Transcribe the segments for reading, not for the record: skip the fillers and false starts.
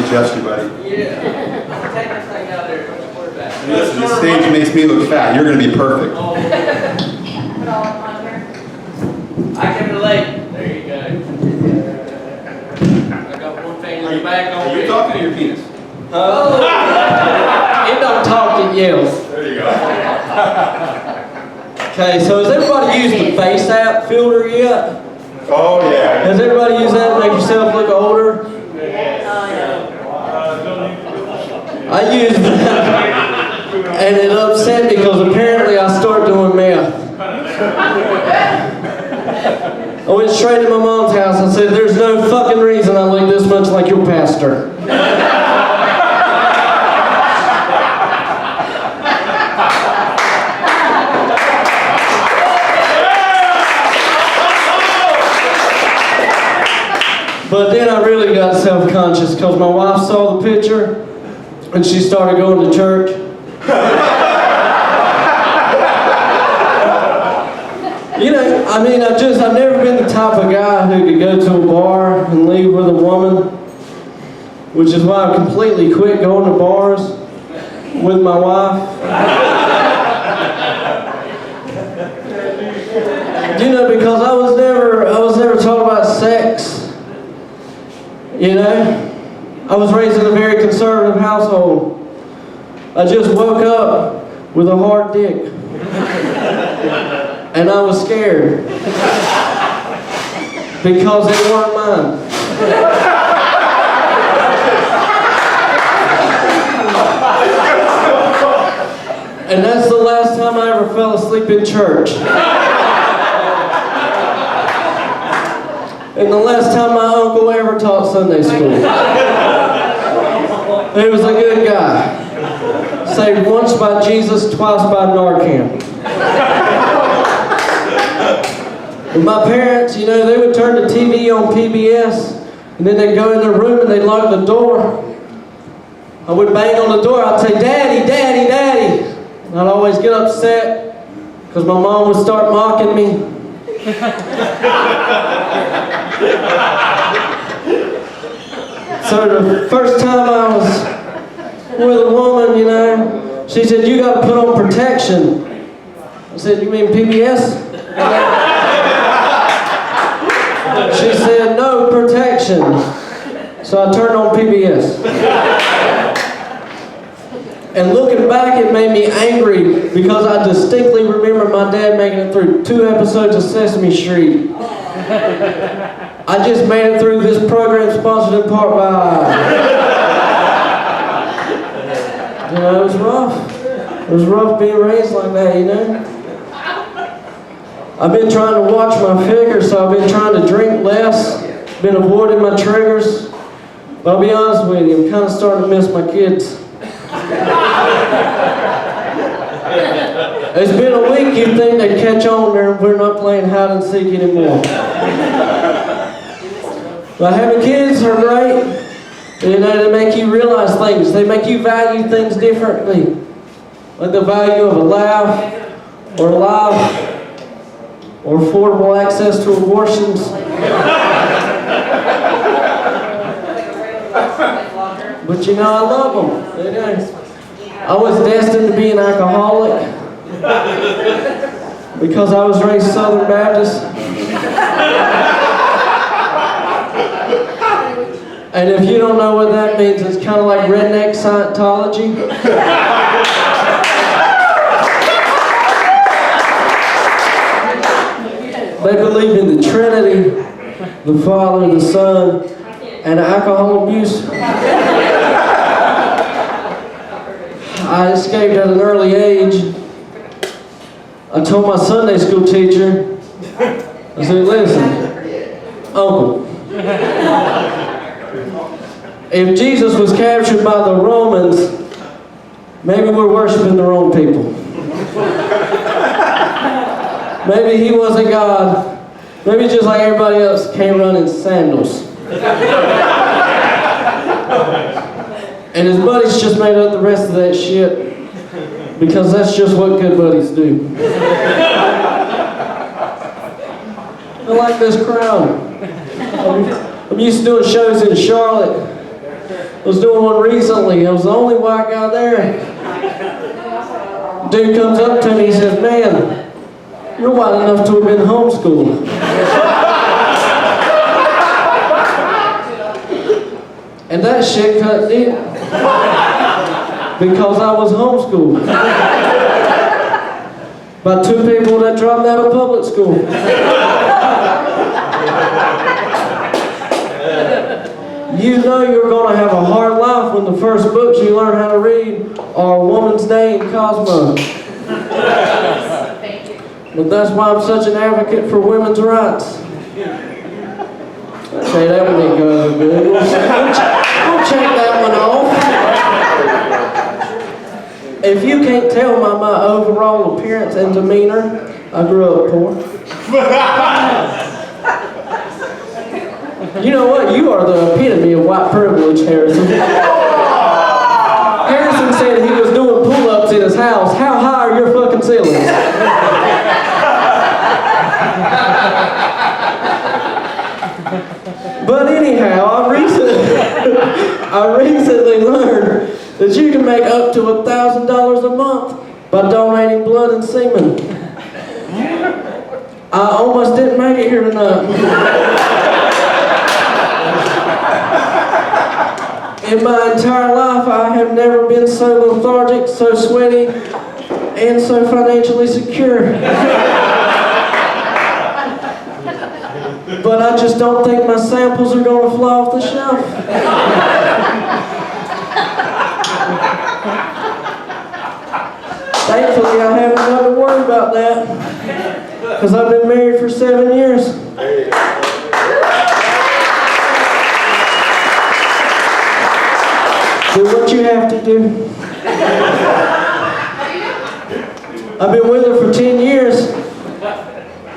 adjust you, buddy. Yeah. Take this thing out there. Don't worry about it. Listen, this stage makes me look fat. You're going to be perfect. Oh. Put all up on here. I can relate. There you go. I got one finger back on Are you talking to your penis? It don't talk, it yells. There you go. Okay, so has everybody used the Face app filter yet? Oh, yeah. Has everybody used that to make yourself look older? I used that, and it upset me because apparently I started doing meth. I went straight to my mom's house and said, "There's no fucking reason I look this much like your pastor." But then I really got self-conscious because my wife saw the picture and she started going to church. You know, I mean, I've never been the type of guy who could go to a bar and leave with a woman, which is why I completely quit going to bars with my wife. You know, because I was never taught about sex. You know, I was raised in a very conservative household. I just woke up with a hard dick. And I was scared. Because it weren't mine. And that's the last time I ever fell asleep in church. And the last time my uncle ever taught Sunday school. He was a good guy. Saved once by Jesus, twice by Narcan. And my parents, you know, they would turn the TV on PBS, and then they'd go in their room and they'd lock the door. I would bang on the door, I'd say, "Daddy, Daddy, Daddy." And I'd always get upset, because my mom would start mocking me. So the first time I was with a woman, you know, she said, "You got to put on protection." I said, "You mean PBS?" She said, "No, protection." So I turned on PBS. And looking back, it made me angry because I distinctly remember my dad making it through 2 episodes of Sesame Street. I just made it through this program sponsored in part by... You know, it was rough. It was rough being raised like that, you know? I've been trying to watch my figure, so I've been trying to drink less, been avoiding my triggers. But I'll be honest with you, I'm kind of starting to miss my kids. It's been a week, you'd think they'd catch on there and we're not playing hide and seek anymore. But having kids are great. You know, they make you realize things. They make you value things differently. Like the value of a laugh, or life, or affordable access to abortions. But you know, I love them. You know, I was destined to be an alcoholic because I was raised Southern Baptist. And if you don't know what that means, it's kind of like redneck Scientology. They believe in the Trinity, the Father, the Son, and alcohol abuse. I escaped at an early age. I told my Sunday school teacher, I said, "Listen, Uncle, if Jesus was captured by the Romans, maybe we're worshiping the wrong people. Maybe he wasn't God. Maybe just like everybody else came running sandals." And his buddies just made up the rest of that shit, because that's just what good buddies do. I like this crowd. I'm used to doing shows in Charlotte, was doing one recently. I was the only white guy there. Dude comes up to me, he says, "Man, you're white enough to have been homeschooled." And that shit cut deep. Because I was homeschooled. By two people that dropped out of public school. You know you're going to have a hard life when the first books you learn how to read are A Woman's Day and Cosmo. Thank you. But that's why I'm such an advocate for women's rights. Okay, that one ain't going good. We'll check that one off. If you can't tell by my overall appearance and demeanor, I grew up poor. You know what? You are the epitome of white privilege, Harrison. Harrison said he was doing pull-ups in his house. How high are your fucking ceilings? But anyhow, I recently learned that you can make up to $1,000 a month by donating blood and semen. I almost didn't make it here tonight. In my entire life, I have never been so lethargic, so sweaty, and so financially secure. But I just don't think my samples are going to fly off the shelf. Thankfully, I haven't got to worry about that, because I've been married for 7 years. Do what you have to do. I've been with her for 10 years.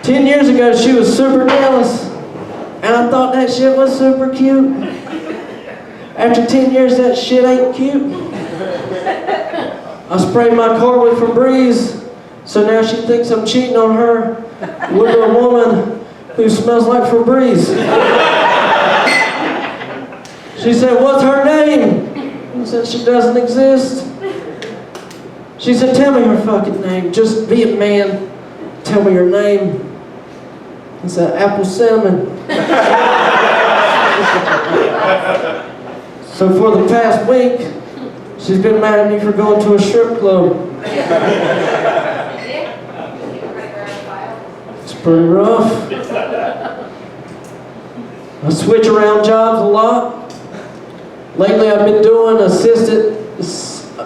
10 years ago, she was super jealous, and I thought that shit was super cute. After 10 years, that shit ain't cute. I sprayed my car with Febreze, so now she thinks I'm cheating on her with a woman who smells like Febreze. She said, "What's her name?" I said, "She doesn't exist." She said, "Tell me her fucking name. Just be a man. Tell me your name." I said, "Apple Cinnamon." So for the past week, she's been mad at me for going to a strip club. It's pretty rough. I switch around jobs a lot. Lately I've been doing assisted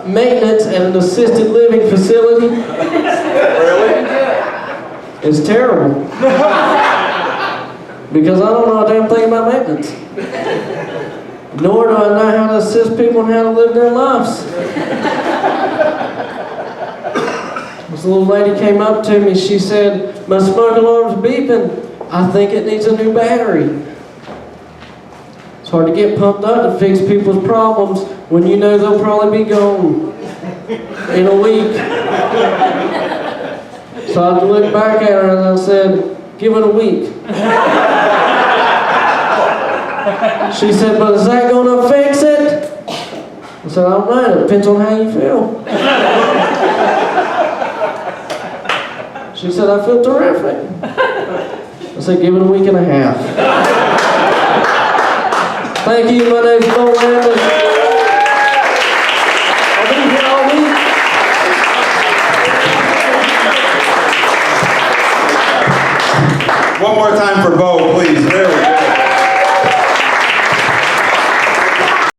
maintenance at an assisted living facility. Really? It's terrible. Because I don't know a damn thing about maintenance. Nor do I know how to assist people in how to live their lives. This little lady came up to me, she said, "My smoke alarm's beeping. I think it needs a new battery." It's hard to get pumped up to fix people's problems when you know they'll probably be gone in a week. So I looked back at her and I said, "Give it a week." She said, "But is that going to fix it?" I said, "I don't know. It depends on how you feel." She said, "I feel terrific." I said, "Give it a week and a half." Thank you. My name's Bo Alambis. I'll be here all week. One more time for Bo, please.